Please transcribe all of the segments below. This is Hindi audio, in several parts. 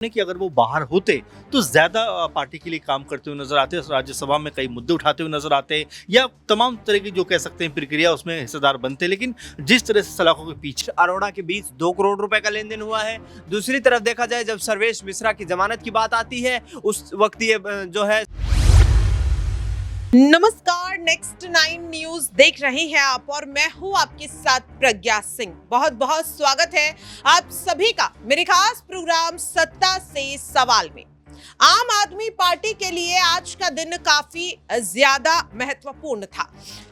कि अगर वो बाहर होते तो ज्यादा पार्टी के लिए काम करते हुए नजर आते, राज्यसभा में कई मुद्दे उठाते हुए नजर आते या तमाम तरह की जो कह सकते हैं प्रक्रिया उसमें हिस्सेदार बनते। लेकिन जिस तरह से सलाखों के पीछे अरोड़ा के बीच 2 करोड़ रुपए का लेन देन हुआ है। दूसरी तरफ देखा जाए जब सर्वेश मिश्रा की जमानत की बात आती है उस वक्त ये जो है। नमस्कार, नेक्स्ट 9 न्यूज देख रहे हैं आप और मैं हूं आपके साथ प्रज्ञा सिंह। बहुत बहुत स्वागत है आप सभी का मेरे खास प्रोग्राम सत्ता से सवाल में। आम आदमी पार्टी के लिए आज का दिन काफी ज्यादा महत्वपूर्ण था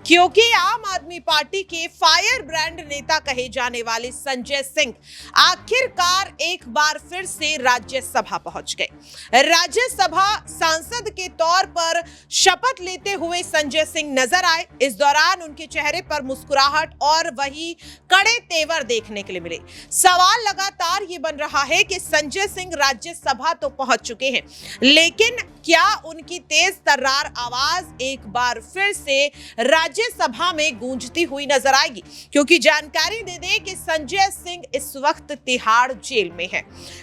क्योंकि आम आदमी पार्टी के फायर ब्रांड नेता कहे जाने वाले संजय सिंह आखिरकार एक बार फिर से राज्यसभा पहुंच गए। राज्यसभा सांसद के तौर पर शपथ लेते हुए संजय सिंह नजर आए। इस दौरान उनके चेहरे पर मुस्कुराहट और वही कड़े तेवर देखने के लिए मिले। सवाल लगातार ये बन रहा है कि संजय सिंह राज्यसभा तो पहुंच चुके हैं, लेकिन क्या उनकी तेज तर्रार आवाज एक बार फिर से राज्यसभा में गूंजती हुई नजर आएगी? क्योंकि जानकारी दे दें कि संजय सिंह इस वक्त तिहाड़ जेल में है।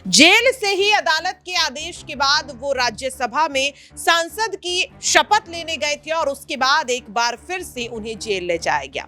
जेल से ही अदालत के आदेश के बाद वो राज्यसभा में सांसद की शपथ लेने गए थे और उसके बाद एक बार फिर से उन्हें जेल ले जाया गया।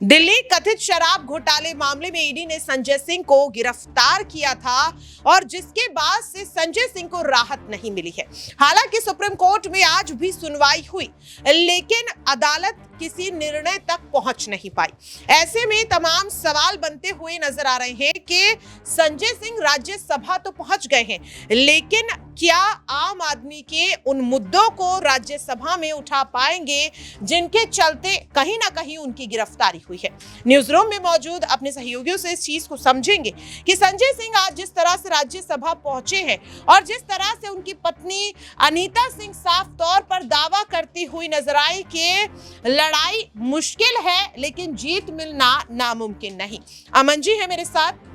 दिल्ली कथित शराब घोटाले मामले में ईडी ने संजय सिंह को गिरफ्तार किया था और जिसके बाद से संजय सिंह को राहत नहीं मिली है। हालांकि सुप्रीम कोर्ट में आज भी सुनवाई हुई, लेकिन अदालत किसी निर्णय तक पहुंच नहीं पाई। ऐसे में तमाम सवाल बनते हुए नजर आ रहे हैं कि संजय सिंह राज्यसभा तो पहुंच गए हैं, लेकिन क्या आम आदमी के उन मुद्दों को राज्यसभा में उठा पाएंगे जिनके चलते कहीं ना कहीं उनकी गिरफ्तारी हुई है? न्यूज रूम में मौजूद अपने सहयोगियों से इस चीज को समझेंगे कि संजय सिंह आज जिस तरह से राज्यसभा पहुंचे हैं और जिस तरह से उनकी पत्नी अनीता सिंह साफ तौर पर दावा करती हुई नजर आई कि लड़ाई मुश्किल है लेकिन जीत मिलना नामुमकिन नहीं। अमन जी है मेरे साथ।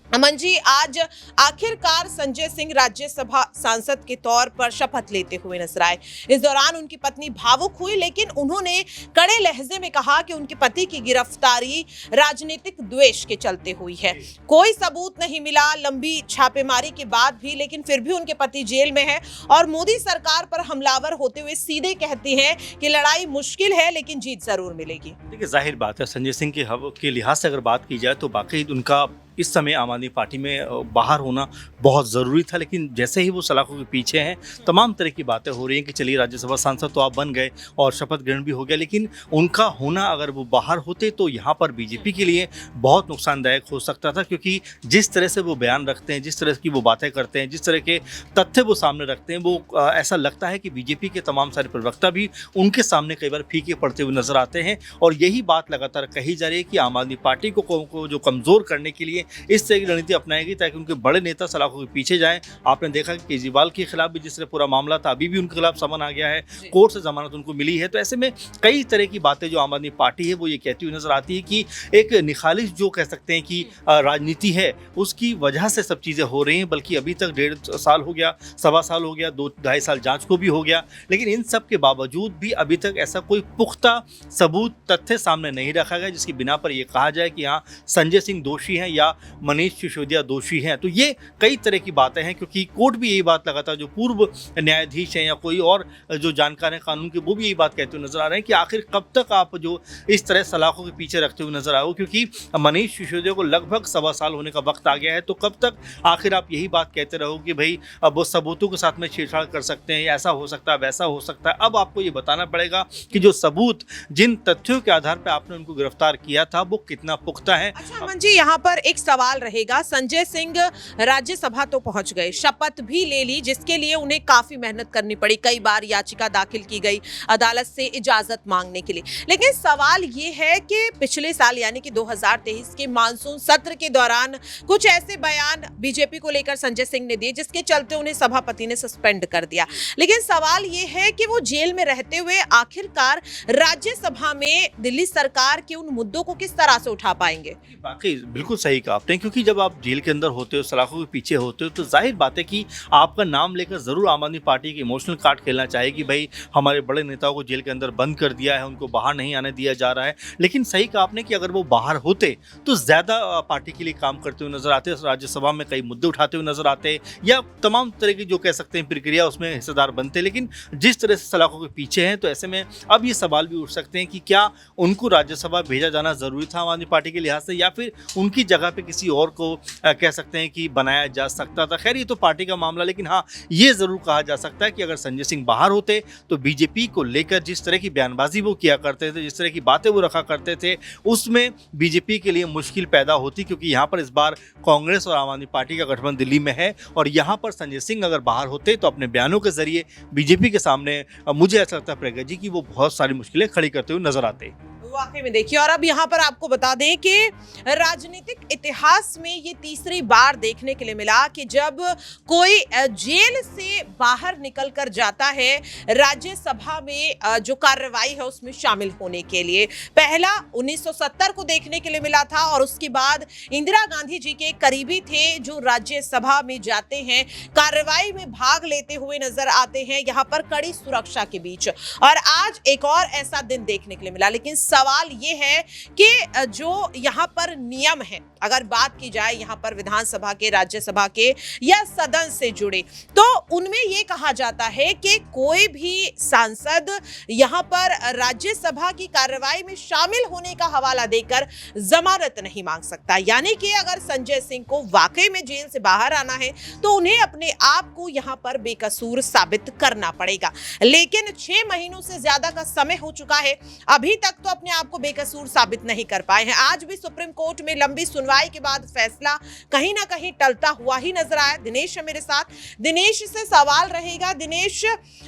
अमन जी, आज आखिरकार संजय सिंह राज्यसभा सांसद के तौर पर शपथ लेते हुए नजर आए। इस दौरान उनकी पत्नी भावुक हुई, लेकिन उन्होंने कड़े लहजे में कहा कि उनके पति की गिरफ्तारी राजनीतिक द्वेष के चलते हुई है। कोई सबूत नहीं मिला लंबी छापेमारी के बाद भी, लेकिन फिर भी उनके पति जेल में है और मोदी सरकार पर हमलावर होते हुए सीधे कहती हैं कि लड़ाई मुश्किल है लेकिन जीत जरूर मिलेगी। देखिए, जाहिर बात है संजय सिंह के लिहाज से अगर बात की जाए तो वाकई उनका इस समय आम आदमी पार्टी में बाहर होना बहुत ज़रूरी था। लेकिन जैसे ही वो सलाखों के पीछे हैं तमाम तरह की बातें हो रही हैं कि चलिए राज्यसभा सांसद तो आप बन गए और शपथ ग्रहण भी हो गया, लेकिन उनका होना अगर वो बाहर होते तो यहाँ पर बीजेपी के लिए बहुत नुकसानदायक हो सकता था। क्योंकि जिस तरह से वो बयान रखते हैं, जिस तरह की वो बातें करते हैं, जिस तरह के तथ्य वो सामने रखते हैं, वो ऐसा लगता है कि बीजेपी के तमाम सारे प्रवक्ता भी उनके सामने कई बार फीके पड़ते हुए नजर आते हैं। और यही बात लगातार कही जा रही है कि आम आदमी पार्टी को जो कमज़ोर करने के लिए इस तरह की रणनीति अपनाएगी ताकि उनके बड़े नेता सलाखों के पीछे जाएं। आपने देखा कि केजरीवाल के खिलाफ भी जिस तरह पूरा मामला था, अभी भी उनके खिलाफ समन आ गया है, कोर्ट से जमानत उनको मिली है। तो ऐसे में कई तरह की बातें जो आम आदमी पार्टी है वो ये कहती हुई नजर आती है कि एक निखालिश जो कह सकते हैं कि राजनीति है उसकी वजह से सब चीज़ें हो रही हैं। बल्कि अभी तक 1.5 साल हो गया, 1.25 साल हो गया, 2-2.5 साल जाँच को भी हो गया, लेकिन इन सब के बावजूद भी अभी तक ऐसा कोई पुख्ता सबूत तथ्य सामने नहीं रखा गया जिसकी बिना पर यह कहा जाए कि हाँ संजय सिंह दोषी हैं या मनीष सिसोदिया दोषी हैं। तो ये कई तरह की बातें हैं क्योंकि कोर्ट भी यही बात लगातार, जो पूर्व न्यायाधीश हैं या कोई और जो जानकार हैं कानून के, वो भी यही बात कहते हुए नजर आ रहे हैं कि आखिर कब तक आप जो इस तरह सलाखों के पीछे रखते हुए नजर आओ। क्योंकि मनीष सिसोदिया को लगभग 1.25 साल होने का वक्त आ गया है, तो कब तक आखिर आप यही बात कहते रहो कि भाई अब वो सबूतों के साथ में छेड़छाड़ कर सकते हैं, ऐसा हो सकता है, वैसा हो सकता है। अब आपको ये बताना पड़ेगा कि जो सबूत, जिन तथ्यों के आधार पर आपने उनको गिरफ्तार किया था, वो कितना पुख्ता है। अच्छा अमन जी, यहाँ पर एक सवाल रहेगा। संजय सिंह राज्यसभा तो पहुंच गए, शपथ भी ले ली, जिसके लिए उन्हें काफी मेहनत करनी पड़ी। कई बार याचिका दाखिल की गई अदालत से इजाजत मांगने के लिए। लेकिन सवाल ये है कि पिछले साल यानी कि 2023 के मानसून सत्र के दौरान कुछ ऐसे बयान बीजेपी को लेकर संजय सिंह ने दिए जिसके चलते उन्हें सभापति ने सस्पेंड कर दिया। लेकिन सवाल ये है कि वो जेल में रहते हुए आखिरकार राज्यसभा में दिल्ली सरकार के उन मुद्दों को किस तरह से उठा पाएंगे? बाकी बिल्कुल सही कहा आपने, क्योंकि जब आप जेल के अंदर होते हो, सलाखों के पीछे होते हो, तो जाहिर बात है कि आपका नाम लेकर ज़रूर आम आदमी पार्टी की इमोशनल कार्ड खेलना चाहिए कि भाई हमारे बड़े नेताओं को जेल के अंदर बंद कर दिया है, उनको बाहर नहीं आने दिया जा रहा है। लेकिन सही कहा आपने कि अगर वो बाहर होते तो ज़्यादा पार्टी के लिए काम करते हुए नजर आते, राज्यसभा में कई मुद्दे उठाते हुए नजर आते, या तमाम तरह की जो कह सकते हैं प्रक्रिया उसमें हिस्सेदार बनते। लेकिन जिस तरह से सलाखों के पीछे हैं, तो ऐसे में अब ये सवाल भी उठ सकते हैं कि क्या उनको राज्यसभा भेजा जाना ज़रूरी था आम आदमी पार्टी के लिहाज से, या फिर उनकी जगह पे किसी और को कह सकते हैं कि बनाया जा सकता था। खैर ये तो पार्टी का मामला, लेकिन हाँ ये ज़रूर कहा जा सकता है कि अगर संजय सिंह बाहर होते तो बीजेपी को लेकर जिस तरह की बयानबाजी वो किया करते थे, जिस तरह की बातें वो रखा करते थे, उसमें बीजेपी के लिए मुश्किल पैदा होती, क्योंकि यहाँ पर इस बार कांग्रेस और आम आदमी पार्टी का गठबंधन दिल्ली में है, और यहाँ पर संजय सिंह अगर बाहर होते तो अपने बयानों के जरिए बीजेपी के सामने मुझे ऐसा लगता है प्रज्ञा जी कि वो बहुत सारी मुश्किलें खड़ी करते हुए नजर आते। वाकई में देखिए, और अब यहाँ पर आपको बता दें कि राजनीतिक इतिहास में ये तीसरी बार देखने के लिए मिला कि जब कोई जेल से बाहर निकल कर जाता है राज्यसभा में जो कार्रवाई है उसमें शामिल होने के लिए। पहला 1970 को देखने के लिए मिला था, और उसके बाद इंदिरा गांधी जी के करीबी थे जो राज्यसभा में जाते हैं, कार्रवाई में भाग लेते हुए नजर आते हैं यहाँ पर कड़ी सुरक्षा के बीच। और आज एक और ऐसा दिन देखने के लिए मिला। लेकिन सवाल ये है कि जो यहाँ पर नियम है, अगर बात की जाए यहाँ पर विधानसभा के, राज्यसभा के या सदन से जुड़े, तो उनमें ये कहा जाता है कि कोई भी सांसद यहाँ पर राज्यसभा की कार्रवाई में शामिल होने का हवाला देकर जमानत नहीं मांग सकता। यानी कि अगर संजय सिंह को वाकई में जेल से बाहर आना है तो उन्हें अपने आप को यहाँ पर बेकसूर साबित करना पड़ेगा। लेकिन 6 महीनों से ज्यादा का समय हो चुका है, अभी तक तो अपने आप को बेकसूर साबित नहीं कर पाए हैं। आज भी सुप्रीम कोर्ट में लंबी सुनवाई के बाद फैसला कहीं ना कहीं टलता हुआ ही नजर आया। दिनेश है मेरे साथ, दिनेश से सवाल रहेगा। दिनेश,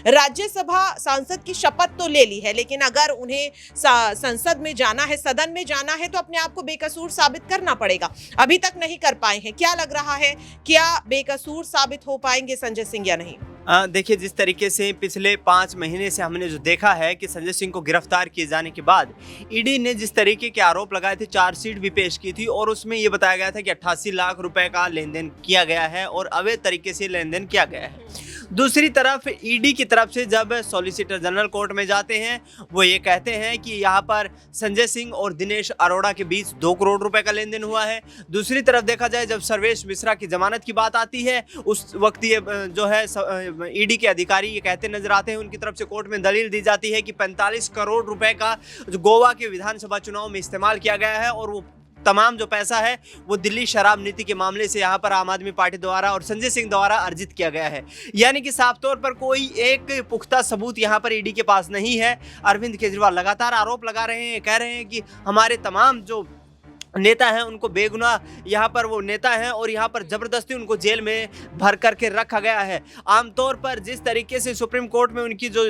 राज्यसभा सांसद की शपथ तो ले ली है, लेकिन अगर उन्हें संसद में जाना है, सदन में जाना है, तो अपने आप को बेकसूर साबित करना पड़ेगा। अभी तक नहीं कर पाए हैं। क्या लग रहा है, क्या बेकसूर साबित हो पाएंगे संजय सिंह या नहीं? देखिए, जिस तरीके से पिछले 5 महीने से हमने जो देखा है कि संजय सिंह को गिरफ्तार किए जाने के बाद ईडी ने जिस तरीके के आरोप लगाए थे, चार्जशीट भी पेश की थी, और उसमें यह बताया गया था कि 88 लाख रुपए का लेन देन किया गया है और अवैध तरीके से लेन देन किया गया है। दूसरी तरफ ईडी की तरफ से जब सॉलिसिटर जनरल कोर्ट में जाते हैं, वो ये कहते हैं कि यहाँ पर संजय सिंह और दिनेश अरोड़ा के बीच 2 करोड़ रुपए का लेन देन हुआ है। दूसरी तरफ देखा जाए, जब सर्वेश मिश्रा की जमानत की बात आती है, उस वक्त ये जो है ईडी के अधिकारी ये कहते नजर आते हैं, उनकी तरफ से कोर्ट में दलील दी जाती है कि 45 करोड़ रुपए का जो गोवा के विधानसभा चुनाव में इस्तेमाल किया गया है, और वो तमाम जो पैसा है वो दिल्ली शराब नीति के मामले से यहाँ पर आम आदमी पार्टी द्वारा और संजय सिंह द्वारा अर्जित किया गया है। यानी कि साफ तौर पर कोई एक पुख्ता सबूत यहाँ पर ईडी के पास नहीं है। अरविंद केजरीवाल लगातार आरोप लगा रहे हैं, कह रहे हैं कि हमारे तमाम जो नेता हैं उनको बेगुनाह यहाँ पर वो नेता हैं और यहाँ पर जबरदस्ती उनको जेल में भर करके रखा गया है। आमतौर पर जिस तरीके से सुप्रीम कोर्ट में उनकी जो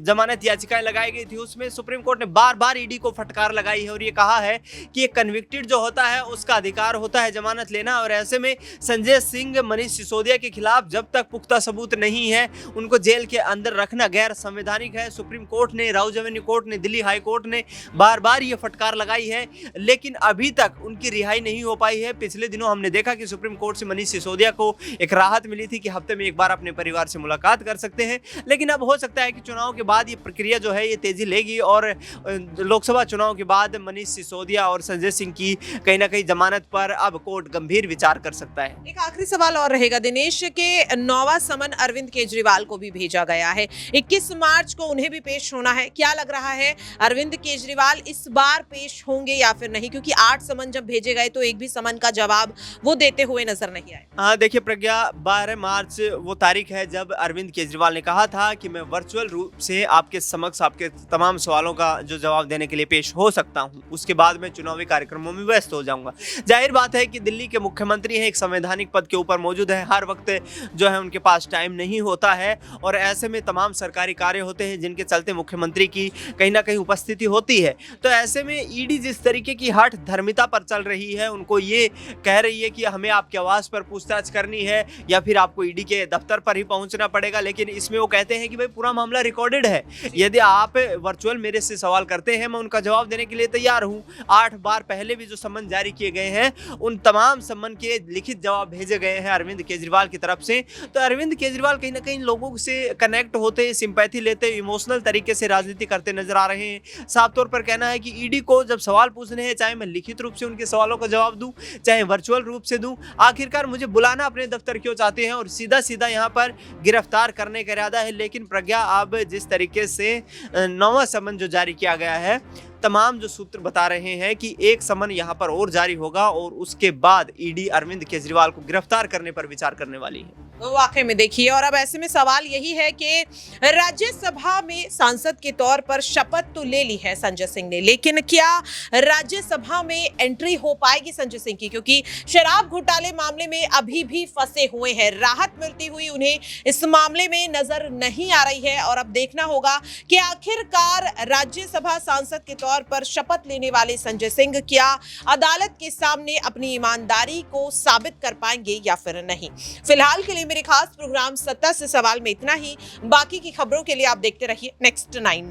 जमानत याचिकाएं लगाई गई थी, उसमें सुप्रीम कोर्ट ने बार बार ईडी को फटकार लगाई है और ये कहा है कि एक कन्विक्टेड जो होता है उसका अधिकार होता है जमानत लेना, और ऐसे में संजय सिंह, मनीष सिसोदिया के खिलाफ जब तक पुख्ता सबूत नहीं है उनको जेल के अंदर रखना गैर संवैधानिक है। सुप्रीम कोर्ट ने, राउज एवेन्यू कोर्ट ने, दिल्ली हाई कोर्ट ने बार बार ये फटकार लगाई है, लेकिन अभी तक उनकी रिहाई नहीं हो पाई है। पिछले दिनों हमने देखा कि सुप्रीम कोर्ट से मनीष सिसोदिया को एक राहत मिली थी कि हफ्ते में एक बार अपने परिवार से मुलाकात कर सकते हैं, लेकिन अब हो सकता है कि चुनाव के बाद ये प्रक्रिया जो है ये तेजी लेगी और लोकसभा चुनाव के बाद मनीष सिसोदिया और संजय सिंह की कहीं ना कहीं जमानत पर अब कोर्ट गंभीर विचार कर सकता है। एक आखिरी सवाल और रहेगा दिनेश, के 9वां समन अरविंद केजरीवाल को भी भेजा गया है, 21 मार्च को उन्हें भी पेश होना है। क्या लग रहा है, अरविंद केजरीवाल इस बार पेश होंगे या फिर नहीं? क्योंकि 8 समन जब भेजे गए तो एक भी समन का जवाब वो देते हुए नजर नहीं आए। हाँ देखिए प्रज्ञा, 12 मार्च वो तारीख है जब अरविंद केजरीवाल ने कहा था कि मैं वर्चुअल रूप से आपके समक्ष आपके तमाम सवालों का जो जवाब देने के लिए पेश हो सकता हूँ, उसके बाद मैं चुनावी कार्यक्रमों में व्यस्त हो जाऊंगा। जाहिर बात है कि दिल्ली के मुख्यमंत्री हैं, एक संवैधानिक पद के ऊपर मौजूद है, हर वक्त जो है उनके पास टाइम नहीं होता है और ऐसे में तमाम सरकारी कार्य होते हैं जिनके चलते मुख्यमंत्री की कहीं ना कहीं उपस्थिति होती है। तो ऐसे में ईडी जिस तरीके की हठ धर्मिता सत्ता पर चल रही है, उनको ये कह रही है कि हमें आपके आवास पर पूछताछ करनी है या फिर आपको ईडी के दफ्तर पर ही पहुंचना पड़ेगा, लेकिन इसमें वो कहते हैं कि भाई पूरा मामला रिकॉर्डेड है, यदि आप वर्चुअल मेरे से सवाल करते हैं मैं उनका जवाब देने के लिए तैयार हूं। 8 बार पहले भी जो सम्मन जारी किए गए हैं उन तमाम सम्मन के लिखित जवाब भेजे गए हैं अरविंद केजरीवाल की तरफ से। तो अरविंद केजरीवाल कहीं ना कहीं लोगों से कनेक्ट होते, सिंपैथी लेते, इमोशनल तरीके से राजनीति करते नजर आ रहे हैं। साफ तौर पर कहना है कि ईडी को जब सवाल पूछने हैं, चाहे मैं लिखित रूप से उनके सवालों का जवाब दूं, चाहे वर्चुअल रूप से दूं, आखिरकार मुझे बुलाना अपने दफ्तर क्यों चाहते हैं और सीधा सीधा यहां पर गिरफ्तार करने का इरादा है। लेकिन प्रज्ञा, अब जिस तरीके से 9वां सम्मन जो जारी किया गया है, तमाम जो सूत्र बता रहे हैं कि एक सम्मन यहां पर और जारी होगा और उसके बाद ईडी अरविंद केजरीवाल को गिरफ्तार करने पर विचार करने वाली है। वाकई में देखिए, और अब ऐसे में सवाल यही है कि राज्यसभा में सांसद के तौर पर शपथ तो ले ली है संजय सिंह ने, लेकिन क्या राज्यसभा में एंट्री हो पाएगी संजय सिंह की? क्योंकि शराब घोटाले मामले में अभी भी फंसे हुए हैं, राहत मिलती हुई उन्हें इस मामले में नजर नहीं आ रही है। और अब देखना होगा कि आखिरकार राज्यसभा सांसद के तौर पर शपथ लेने वाले संजय सिंह क्या अदालत के सामने अपनी ईमानदारी को साबित कर पाएंगे या फिर नहीं। फिलहाल के लिए मेरे खास प्रोग्राम सत्ता से सवाल में इतना ही। बाकी की खबरों के लिए आप देखते रहिए नेक्स्ट 9 न्यूज।